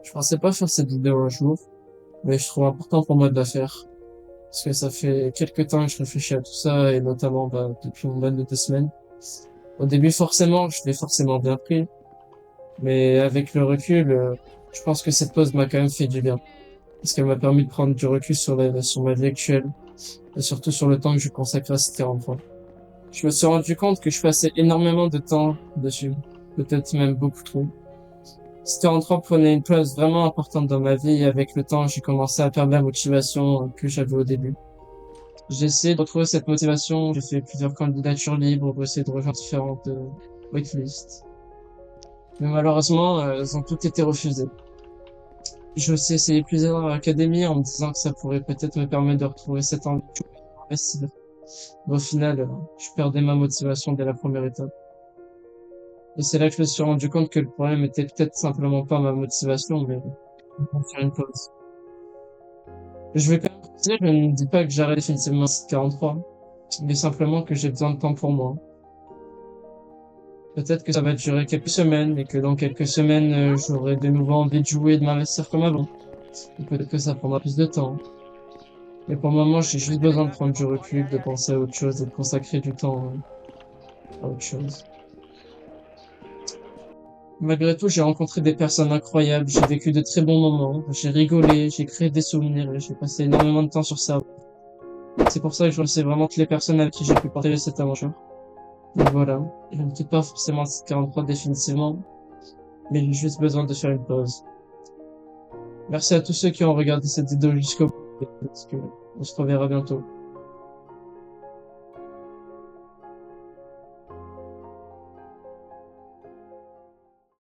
Je pensais pas faire cette vidéo un jour, mais je trouve important pour moi de la faire. Parce que ça fait quelques temps que je réfléchis à tout ça, et notamment depuis une bonne de 2 semaines. Au début, forcément, je l'ai forcément bien pris, mais avec le recul, je pense que cette pause m'a quand même fait du bien. Parce qu'elle m'a permis de prendre du recul sur ma vie actuelle, et surtout sur le temps que je consacre à ce terrain. Je me suis rendu compte que je passais énormément de temps dessus, peut-être même beaucoup trop. C'était en train prenait une place vraiment importante dans ma vie et avec le temps, j'ai commencé à perdre la motivation que j'avais au début. J'ai essayé de retrouver cette motivation, j'ai fait plusieurs candidatures libres pour essayer de rejoindre différentes waitlists. Mais malheureusement, elles ont toutes été refusées. J'ai aussi essayé plusieurs académies en me disant que ça pourrait peut-être me permettre de retrouver cette envie d'investir. Mais au final, je perdais ma motivation dès la première étape. Et c'est là que je me suis rendu compte que le problème était peut-être simplement pas ma motivation, mais faire une pause. Je vais quand même dire, je ne dis pas que j'arrête définitivement à 43, mais simplement que j'ai besoin de temps pour moi. Peut-être que ça va durer quelques semaines et que dans quelques semaines, j'aurai de nouveau envie de jouer et de m'investir comme avant. Ou peut-être que ça prendra plus de temps. Mais pour le moment, j'ai juste besoin de prendre du recul, de penser à autre chose et de consacrer du temps à autre chose. Malgré tout, j'ai rencontré des personnes incroyables, j'ai vécu de très bons moments, j'ai rigolé, j'ai créé des souvenirs et j'ai passé énormément de temps sur ça. C'est pour ça que je remercie vraiment toutes les personnes avec qui j'ai pu partager cette aventure. Donc voilà, je ne quitte pas forcément ce 43 définitivement, mais j'ai juste besoin de faire une pause. Merci à tous ceux qui ont regardé cette vidéo jusqu'au bout, parce que on se reverra bientôt.